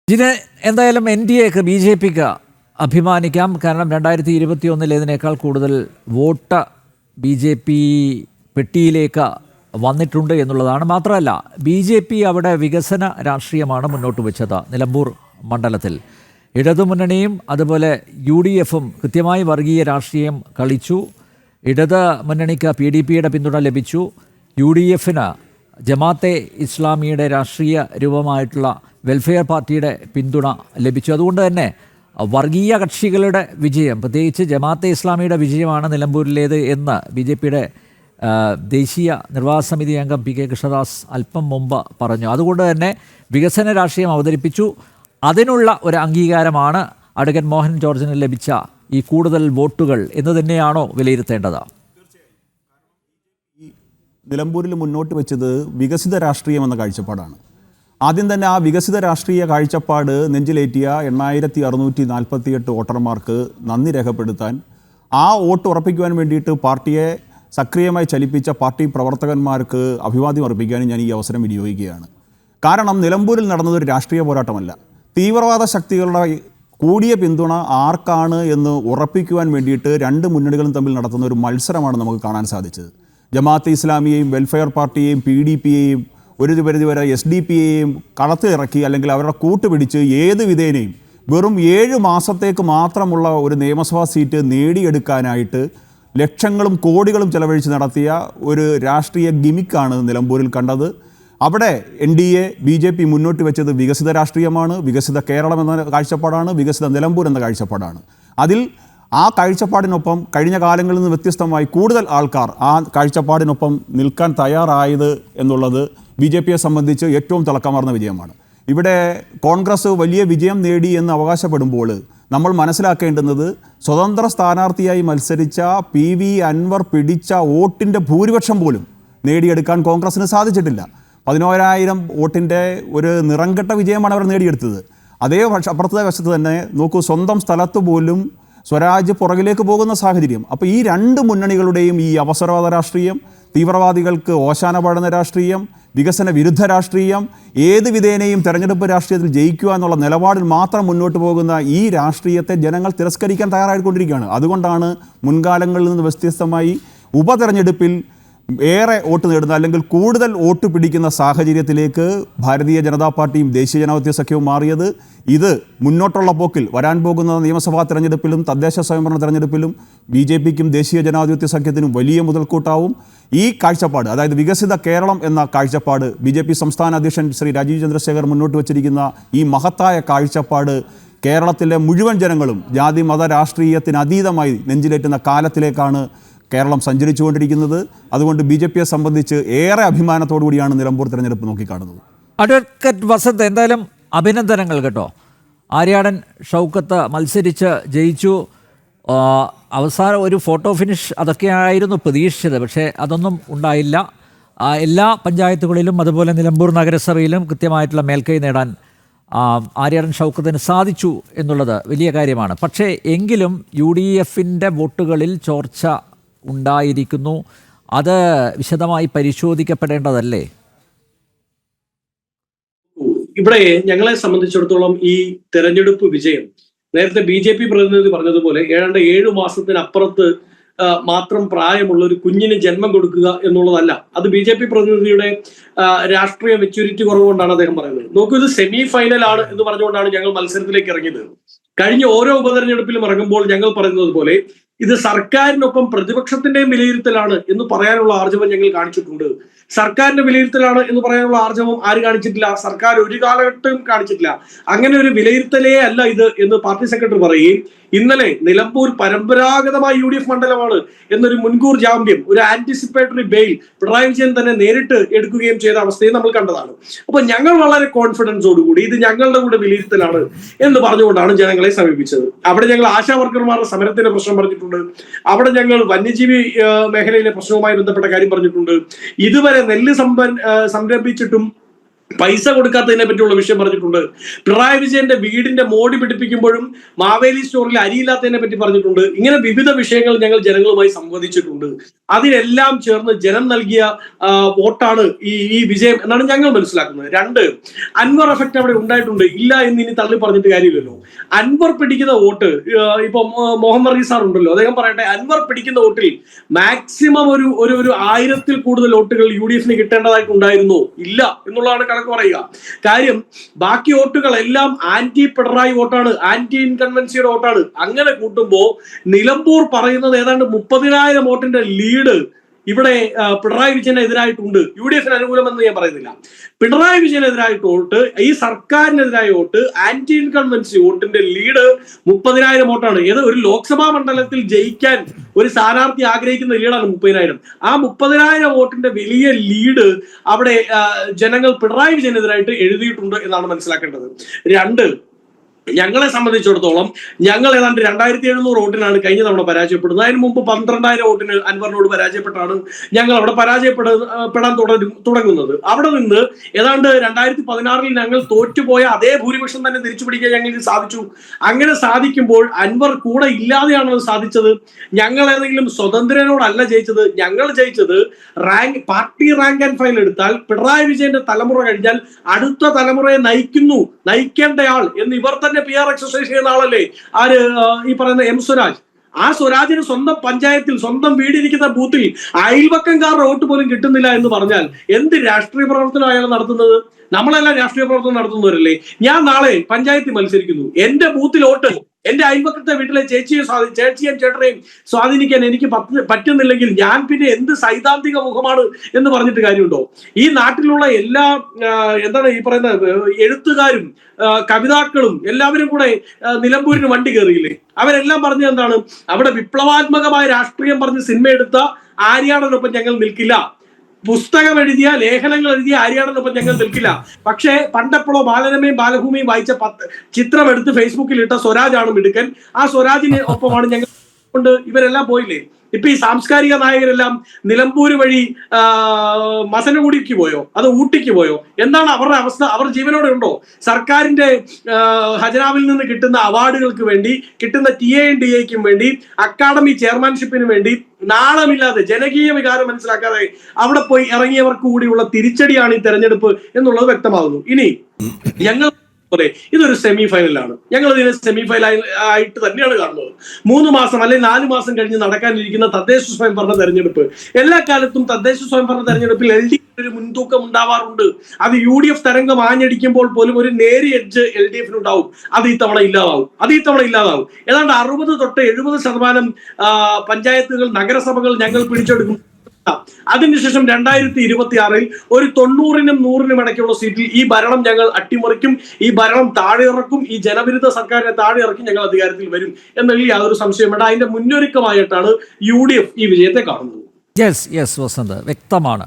ഇതിന് എന്തായാലും N D എക്ക് ബി ജെ പിക്ക് അഭിമാനിക്കാം. കാരണം 2021 കൂടുതൽ വോട്ട് ബി ജെ പി പെട്ടിയിലേക്ക് വന്നിട്ടുണ്ട് എന്നുള്ളതാണ്. മാത്രമല്ല ബി ജെ പി അവിടെ വികസന രാഷ്ട്രീയമാണ് മുന്നോട്ട് വെച്ചത്. നിലമ്പൂർ മണ്ഡലത്തിൽ ഇടതുമുന്നണിയും അതുപോലെ യു ഡി എഫും കൃത്യമായി വർഗീയ രാഷ്ട്രീയം കളിച്ചു. ഇടത് മുന്നണിക്ക് പി ഡി പിയുടെ പിന്തുണ ലഭിച്ചു. യു ഡി എഫിന് ജമാഅത്തെ ഇസ്ലാമിയുടെ രാഷ്ട്രീയ രൂപമായിട്ടുള്ള വെൽഫെയർ പാർട്ടിയുടെ പിന്തുണ ലഭിച്ചു. അതുകൊണ്ട് തന്നെ വർഗീയ കക്ഷികളുടെ വിജയം, പ്രത്യേകിച്ച് ജമാഅത്തെ ഇസ്ലാമിയുടെ വിജയമാണ് നിലമ്പൂരിലേത് എന്ന് ബി ജെ പിയുടെ ദേശീയ നിർവാഹക സമിതി അംഗം പി കെ കൃഷ്ണദാസ് അല്പം മുമ്പ് പറഞ്ഞു. അതുകൊണ്ട് തന്നെ വികസന രാഷ്ട്രീയം അവതരിപ്പിച്ചു. അതിനുള്ള ഒരു അംഗീകാരമാണ് അഡ്വക്കേറ്റ് മോഹൻ ജോർജിന് ലഭിച്ച ഈ കൂടുതൽ വോട്ടുകൾ എന്ന് തന്നെയാണോ വിലയിരുത്തേണ്ടത്? നിലമ്പൂരിൽ മുന്നോട്ട് വെച്ചത് വികസിത രാഷ്ട്രീയം എന്ന കാഴ്ചപ്പാടാണ്. ആദ്യം തന്നെ ആ വികസിത രാഷ്ട്രീയ കാഴ്ചപ്പാട് നെഞ്ചിലേറ്റിയ 8648 വോട്ടർമാർക്ക് നന്ദി രേഖപ്പെടുത്താൻ, ആ വോട്ട് ഉറപ്പിക്കുവാൻ വേണ്ടിയിട്ട് പാർട്ടിയെ സക്രിയമായി ചലിപ്പിച്ച പാർട്ടി പ്രവർത്തകന്മാർക്ക് അഭിവാദ്യം അർപ്പിക്കാനും ഞാൻ ഈ അവസരം വിനിയോഗിക്കുകയാണ്. കാരണം നിലമ്പൂരിൽ നടന്നത് ഒരു രാഷ്ട്രീയ പോരാട്ടമല്ല. തീവ്രവാദ ശക്തികളുടെ കൂടിയ പിന്തുണ ആർക്കാണ് എന്ന് ഉറപ്പിക്കുവാൻ വേണ്ടിയിട്ട് രണ്ട് മുന്നണികളും തമ്മിൽ നടത്തുന്ന ഒരു മത്സരമാണ് നമുക്ക് കാണാൻ സാധിച്ചത്. ജമാഅത്തെ ഇസ്ലാമിയെയും വെൽഫെയർ പാർട്ടിയെയും പി ഡി പിയെയും ഒരു പരിധിവരെ എസ് ഡി പി എയും കളത്തിലിറക്കി, അല്ലെങ്കിൽ അവരുടെ കൂട്ടുപിടിച്ച് ഏത് വിധേനയും വെറും 7 മാസത്തേക്ക് മാത്രമുള്ള ഒരു നിയമസഭാ സീറ്റ് നേടിയെടുക്കാനായിട്ട് ലക്ഷങ്ങളും കോടികളും ചെലവഴിച്ച് നടത്തിയ ഒരു രാഷ്ട്രീയ ഗിമിക്കാണ് നിലമ്പൂരിൽ കണ്ടത്. അവിടെ N D A B J P മുന്നോട്ട് വെച്ചത് വികസിത രാഷ്ട്രീയമാണ്, വികസിത കേരളം എന്ന കാഴ്ചപ്പാടാണ്, വികസിത നിലമ്പൂർ എന്ന കാഴ്ചപ്പാടാണ്. അതിൽ ആ കാഴ്ചപ്പാടിനൊപ്പം കഴിഞ്ഞ കാലങ്ങളിൽ നിന്ന് വ്യത്യസ്തമായി കൂടുതൽ ആൾക്കാർ ആ കാഴ്ചപ്പാടിനൊപ്പം നിൽക്കാൻ തയ്യാറായത് എന്നുള്ളത് ബി ജെ പിയെ സംബന്ധിച്ച് ഏറ്റവും തിളക്കമാർന്ന വിജയമാണ്. ഇവിടെ കോൺഗ്രസ് വലിയ വിജയം നേടി എന്ന് അവകാശപ്പെടുമ്പോൾ നമ്മൾ മനസ്സിലാക്കേണ്ടുന്നത്, സ്വതന്ത്ര സ്ഥാനാർത്ഥിയായി മത്സരിച്ച പി വി അൻവർ പിടിച്ച വോട്ടിൻ്റെ ഭൂരിപക്ഷം പോലും നേടിയെടുക്കാൻ കോൺഗ്രസ്സിന് സാധിച്ചിട്ടില്ല. 11,000 വോട്ടിൻ്റെ ഒരു നിറംകെട്ട വിജയമാണ് അവർ നേടിയെടുത്തത്. അതേ അപ്പുറത്തെ വശത്ത് തന്നെ നോക്കൂ, സ്വന്തം സ്ഥലത്ത് പോലും സ്വരാജ് പുറകിലേക്ക് പോകുന്ന സാഹചര്യം. അപ്പോൾ ഈ രണ്ട് മുന്നണികളുടെയും ഈ അവസരവാദ രാഷ്ട്രീയം, തീവ്രവാദികൾക്ക് ഓശാന പാടുന്ന രാഷ്ട്രീയം, വികസന വിരുദ്ധ രാഷ്ട്രീയം, ഏത് വിധേനയും തെരഞ്ഞെടുപ്പ് രാഷ്ട്രീയത്തിൽ ജയിക്കുക എന്നുള്ള നിലപാടിൽ മാത്രം മുന്നോട്ട് പോകുന്ന ഈ രാഷ്ട്രീയത്തെ ജനങ്ങൾ തിരസ്കരിക്കാൻ തയ്യാറായിക്കൊണ്ടിരിക്കുകയാണ്. അതുകൊണ്ടാണ് മുൻകാലങ്ങളിൽ നിന്ന് വ്യത്യസ്തമായി ഉപതെരഞ്ഞെടുപ്പിൽ ഏറെ വോട്ട് നേടുന്ന, അല്ലെങ്കിൽ കൂടുതൽ വോട്ട് പിടിക്കുന്ന സാഹചര്യത്തിലേക്ക് ഭാരതീയ ജനതാ പാർട്ടിയും ദേശീയ ജനാധിപത്യ സഖ്യവും മാറിയത്. ഇത് മുന്നോട്ടുള്ള പോക്കിൽ വരാൻ പോകുന്ന നിയമസഭാ തെരഞ്ഞെടുപ്പിലും തദ്ദേശ സ്വയംഭരണ തെരഞ്ഞെടുപ്പിലും ബി ജെ പിക്കും ദേശീയ ജനാധിപത്യ സഖ്യത്തിനും വലിയ മുതൽക്കൂട്ടാവും. ഈ കാഴ്ചപ്പാട്, അതായത് വികസിത കേരളം എന്ന കാഴ്ചപ്പാട്, ബി ജെ പി സംസ്ഥാന അധ്യക്ഷൻ ശ്രീ രാജീവ് ചന്ദ്രശേഖർ മുന്നോട്ട് വച്ചിരിക്കുന്ന ഈ മഹത്തായ കാഴ്ചപ്പാട് കേരളത്തിലെ മുഴുവൻ ജനങ്ങളും ജാതി മത രാഷ്ട്രീയത്തിന് അതീതമായി നെഞ്ചിലേറ്റുന്ന കാലത്തിലേക്കാണ് കേരളം സഞ്ചരിച്ചുകൊണ്ടിരിക്കുന്നത്. അതുകൊണ്ട് ബി ജെ പിയെ സംബന്ധിച്ച് ഏറെ അഭിമാനത്തോടു കൂടിയാണ് നിലമ്പൂർ തെരഞ്ഞെടുപ്പ് നോക്കിക്കാണുന്നത്. അഡ്വക്കേറ്റ് വസന്ത്, എന്തായാലും അഭിനന്ദനങ്ങൾ കേട്ടോ. ആര്യാടൻ ഷൗക്കത്ത് മത്സരിച്ച് ജയിച്ചു. അവസാനം ഒരു ഫോട്ടോ ഫിനിഷ് അതൊക്കെയായിരുന്നു പ്രതീക്ഷിച്ചത്, പക്ഷേ അതൊന്നും ഉണ്ടായില്ല. എല്ലാ പഞ്ചായത്തുകളിലും അതുപോലെ നിലമ്പൂർ നഗരസഭയിലും കൃത്യമായിട്ടുള്ള മേൽക്കൈ നേടാൻ ആര്യാടൻ ഷൗക്കത്തിന് സാധിച്ചു എന്നുള്ളത് വലിയ കാര്യമാണ്. പക്ഷേ എങ്കിലും യു ഡി എഫിൻ്റെ വോട്ടുകളിൽ ചോർച്ച ഉണ്ടായിരിക്കുന്നു. അത് വിശദമായി പരിശോധിക്കപ്പെടേണ്ടതല്ലേ? ഇവിടെ ഞങ്ങളെ സംബന്ധിച്ചിടത്തോളം ഈ തെരഞ്ഞെടുപ്പ് വിജയം, നേരത്തെ ബി ജെ പി പ്രതിനിധി പറഞ്ഞതുപോലെ, ഏതാണ്ട് 7 മാസത്തിനപ്പുറത്ത് മാത്രം പ്രായമുള്ള ഒരു കുഞ്ഞിന് ജന്മം കൊടുക്കുക എന്നുള്ളതല്ല. അത് ബി ജെ പി പ്രതിനിധിയുടെ രാഷ്ട്രീയ മെച്യൂരിറ്റി കുറവുകൊണ്ടാണ് അദ്ദേഹം പറയുന്നത്. നോക്കൂ, ഇത് സെമി ഫൈനൽ ആണ് എന്ന് പറഞ്ഞുകൊണ്ടാണ് ഞങ്ങൾ മത്സരത്തിലേക്ക് ഇറങ്ങിയത്. കഴിഞ്ഞ ഓരോ ഉപതെരഞ്ഞെടുപ്പിലും ഇറങ്ങുമ്പോൾ ഞങ്ങൾ പറയുന്നത് പോലെ ഇത് സർക്കാരിനൊപ്പം പ്രതിപക്ഷത്തിന്റെയും വിലയിരുത്തലാണ് എന്ന് പറയാനുള്ള ആർജവം ഞങ്ങൾ കാണിച്ചിട്ടുണ്ട്. സർക്കാരിന്റെ വിലയിരുത്തലാണ് എന്ന് പറയാനുള്ള ആർജവം ആര് കാണിച്ചിട്ടില്ല? സർക്കാർ ഒരു കാലഘട്ടവും കാണിച്ചിട്ടില്ല. അങ്ങനെ ഒരു വിലയിരുത്തലേ അല്ല ഇത് എന്ന് പാർട്ടി സെക്രട്ടറി പറയുകയും ഇന്നലെ നിലമ്പൂർ പരമ്പരാഗതമായ യു ഡി എഫ് മണ്ഡലമാണ് എന്നൊരു മുൻകൂർ ജാമ്യം, ഒരു ആന്റിസിപ്പേറ്ററി ബെയിൽ പിണറായി വിജയൻ തന്നെ നേരിട്ട് എടുക്കുകയും ചെയ്ത അവസ്ഥയും നമ്മൾ കണ്ടതാണ്. അപ്പൊ ഞങ്ങൾ വളരെ കോൺഫിഡൻസോടുകൂടി ഇത് ഞങ്ങളുടെ കൂടെ വിലയിരുത്തലാണ് എന്ന് പറഞ്ഞുകൊണ്ടാണ് ജനങ്ങളെ സമീപിച്ചത്. അവിടെ ഞങ്ങൾ ആശാ വർക്കർമാരുടെ സമരത്തിന്റെ പ്രശ്നം പറഞ്ഞിട്ടുണ്ട്. അവിടെ ഞങ്ങൾ വന്യജീവി മേഖലയിലെ പ്രശ്നവുമായി ബന്ധപ്പെട്ട കാര്യം പറഞ്ഞിട്ടുണ്ട്. ഇതുവരെ നെല്ല് സംരംഭിച്ചിട്ടും പൈസ കൊടുക്കാത്തതിനെ പറ്റിയുള്ള വിഷയം പറഞ്ഞിട്ടുണ്ട്. പിണറായി വിജയന്റെ വീടിന്റെ മോടി പിടിപ്പിക്കുമ്പോഴും മാവേലി സ്റ്റോറിൽ അരിയില്ലാത്തതിനെ പറ്റി പറഞ്ഞിട്ടുണ്ട്. ഇങ്ങനെ വിവിധ വിഷയങ്ങൾ ഞങ്ങൾ ജനങ്ങളുമായി സംവദിച്ചിട്ടുണ്ട്. അതിനെല്ലാം ചേർന്ന് ജനം നൽകിയ വോട്ടാണ് ഈ വിജയം എന്നാണ് ഞങ്ങൾ മനസ്സിലാക്കുന്നത്. 2, അൻവർ എഫക്ട് അവിടെ ഉണ്ടായിട്ടുണ്ട്, ഇല്ല എന്ന് ഇനി തള്ളി പറഞ്ഞിട്ട് കാര്യമില്ലല്ലോ. അൻവർ പിടിക്കുന്ന വോട്ട്, ഇപ്പൊ മുഹമ്മദ് റീ സാർ ഉണ്ടല്ലോ, അദ്ദേഹം പറയട്ടെ, അൻവർ പിടിക്കുന്ന വോട്ടിൽ മാക്സിമം ഒരു 1000-ൽ കൂടുതൽ വോട്ടുകൾ UDF കിട്ടേണ്ടതായിട്ടുണ്ടായിരുന്നോ? ഇല്ല എന്നുള്ളതാണ് കണക്ക് പറയുക. കാര്യം ബാക്കി വോട്ടുകളെല്ലാം ആന്റി പിണറായി വോട്ടാണ്, ആന്റി ഇൻകൺവെൻസിയുടെ വോട്ടാണ്. അങ്ങനെ കൂട്ടുമ്പോ നിലമ്പൂർ പറയുന്നത് ഏതാണ്ട് 30,000 വോട്ടിന്റെ ലീഡ് ഇവിടെ പിണറായി വിജയനെതിരായിട്ടുണ്ട്. UDF അനുകൂലമെന്ന് ഞാൻ പറയുന്നില്ല. പിണറായി വിജയനെതിരായിട്ട് വോട്ട്, ഈ സർക്കാരിനെതിരായ വോട്ട്, ആന്റി ഇൻകൺവെൻസി വോട്ടിന്റെ ലീഡ് 30,000 വോട്ടാണ്. ഏത് ഒരു ലോക്സഭാ മണ്ഡലത്തിൽ ജയിക്കാൻ ഒരു സ്ഥാനാർത്ഥി ആഗ്രഹിക്കുന്ന ലീഡാണ് 30,000. ആ 30,000 വോട്ടിന്റെ വലിയ ലീഡ് അവിടെ ജനങ്ങൾ പിണറായി വിജയനെതിരായിട്ട് എഴുതിയിട്ടുണ്ട് എന്നാണ് മനസ്സിലാക്കേണ്ടത്. 2, ഞങ്ങളെ സംബന്ധിച്ചിടത്തോളം ഞങ്ങൾ ഏതാണ്ട് 2700 വോട്ടിനാണ് കഴിഞ്ഞ തവണ പരാജയപ്പെടുന്നത്. അതിന് മുമ്പ് 12,000 വോട്ടിന് അൻവറിനോട് പരാജയപ്പെട്ടാണ് ഞങ്ങൾ അവിടെ പരാജയപ്പെടാൻ തുടങ്ങുന്നത്. അവിടെ നിന്ന് ഏതാണ്ട് 2016 ഞങ്ങൾ തോറ്റുപോയ അതേ ഭൂരിപക്ഷം തന്നെ തിരിച്ചു പിടിക്കാൻ ഞങ്ങൾക്ക് സാധിച്ചു. അങ്ങനെ സാധിക്കുമ്പോൾ അൻവർ കൂടെ ഇല്ലാതെയാണ് അത് സാധിച്ചത്. ഞങ്ങൾ ഏതെങ്കിലും സ്വതന്ത്രനോടല്ല ജയിച്ചത്. ഞങ്ങൾ ജയിച്ചത് പാർട്ടി റാങ്ക് ആൻഡ് ഫയൽ എടുത്താൽ പിണറായി വിജയന്റെ തലമുറ കഴിഞ്ഞാൽ അടുത്ത തലമുറയെ നയിക്കേണ്ടയാൾ എന്ന് ഇവർ തന്നെ PR എക്സസൈസ് ചെയ്യുന്ന ആളല്ലേ ഈ പറയുന്ന M സ്വരാജ്. ആ സ്വരാജിന് സ്വന്തം പഞ്ചായത്തിൽ, സ്വന്തം വീടിരിക്കുന്ന ബൂത്തിൽ അയൽവക്കംകാരുടെ വോട്ട് പോലും കിട്ടുന്നില്ല എന്ന് പറഞ്ഞാൽ എന്ത് രാഷ്ട്രീയ പ്രവർത്തനം അയാൾ നടത്തുന്നത്? നമ്മളെല്ലാം രാഷ്ട്രീയ പ്രവർത്തനം നടത്തുന്നവരല്ലേ. ഞാൻ നാളെ പഞ്ചായത്തിൽ മത്സരിക്കുന്നു, എന്റെ ബൂത്തിൽ വോട്ട് എന്റെ അയൽവക്കത്തെ വീട്ടിലെ ചേച്ചിയെയും ചേട്ടനെയും സ്വാധീനിക്കാൻ എനിക്ക് പറ്റുന്നില്ലെങ്കിൽ ഞാൻ പിന്നെ എന്ത് സൈദ്ധാന്തിക മുഖമാണ് എന്ന് പറഞ്ഞിട്ട് കാര്യമുണ്ടോ? ഈ നാട്ടിലുള്ള എല്ലാ ഈ പറയുന്ന എഴുത്തുകാരും കവിതാക്കളും എല്ലാവരും കൂടെ നിലമ്പൂരിന് വണ്ടി കയറിയില്ലേ? അവരെല്ലാം പറഞ്ഞത് എന്താണ്? അവിടെ വിപ്ലവാത്മകമായ രാഷ്ട്രീയം പറഞ്ഞ് സിനിമ എടുത്ത ആര്യാടനൊപ്പം ഞങ്ങൾ നിൽക്കില്ല, പുസ്തകം എഴുതിയ, ലേഖനങ്ങൾ എഴുതിയ ആര്യാടനൊപ്പം ഞങ്ങൾ നിൽക്കില്ല. പക്ഷേ പണ്ടെപ്പോഴോ ബാലരമയും ബാലഭൂമിയും വായിച്ച ചിത്രം എടുത്ത് ഫേസ്ബുക്കിൽ ഇട്ട സ്വരാജാണ് മിടുക്കൻ. ആ സ്വരാജിന് ഒപ്പമാണ് ഞങ്ങൾ കൊണ്ട് ഇവരെല്ലാം പോയില്ലേ? ഇപ്പൊ ഈ സാംസ്കാരിക നായകരെല്ലാം നിലമ്പൂര് വഴി മസനഗുഡിക്ക് പോയോ, അത് ഊട്ടിക്ക് പോയോ? എന്താണ് അവരുടെ അവസ്ഥ? അവർ ജീവനോടെ ഉണ്ടോ? സർക്കാരിന്റെ ഖജനാവിൽ നിന്ന് കിട്ടുന്ന അവാർഡുകൾക്ക് വേണ്ടി, കിട്ടുന്ന TANDAയ്ക്കും വേണ്ടി, അക്കാഡമി ചെയർമാൻഷിപ്പിന് വേണ്ടി നാളമില്ലാതെ, ജനകീയ വികാരം മനസ്സിലാക്കാതെ അവിടെ പോയി ഇറങ്ങിയവർക്ക് കൂടിയുള്ള തിരിച്ചടിയാണ് ഈ തെരഞ്ഞെടുപ്പ് എന്നുള്ളത് വ്യക്തമാകുന്നു. ഇനി ഞങ്ങൾ ഇതൊരു സെമി ഫൈനലാണ്. ഞങ്ങൾ ഇതിനെ സെമി ഫൈനൽ ആയിട്ട് തന്നെയാണ് കാണുന്നത്. 3 മാസം അല്ലെങ്കിൽ 4 മാസം കഴിഞ്ഞ് നടക്കാനിരിക്കുന്ന തദ്ദേശ സ്വയംഭരണ തെരഞ്ഞെടുപ്പ്, എല്ലാ കാലത്തും തദ്ദേശ സ്വയംഭരണ തെരഞ്ഞെടുപ്പിൽ LDF ഒരു മുൻതൂക്കം ഉണ്ടാവാറുണ്ട്. അത് UDF തരംഗം ആഞ്ഞടിക്കുമ്പോൾ പോലും ഒരു നേരിയ എഡ്ജ് LDF ഉണ്ടാവും. അത് ഇത്തവണ ഇല്ലാതാവും. ഏതാണ്ട് 60 തൊട്ട് 70% പഞ്ചായത്തുകൾ, നഗരസഭകൾ ഞങ്ങൾ പിടിച്ചെടുക്കും. അതിനുശേഷം 2026 ഒരു 90-നും 100-നും ഇടയ്ക്കുള്ള സീറ്റിൽ ഈ ഭരണം ഞങ്ങൾ അട്ടിമറിക്കും. ഈ ഭരണം താഴെ ഇറക്കും. ഈ ജനവിരുദ്ധ സർക്കാരിനെ താഴെ ഇറക്കി ഞങ്ങൾ അധികാരത്തിൽ വരും എന്നതിൽ യാതൊരു സംശയം വേണ്ട. അതിന്റെ മുന്നൊരുക്കമായിട്ടാണ് UDF ഈ വിജയത്തെ കാണുന്നത്. യെസ് വസന്ത്, വ്യക്തമാണ്.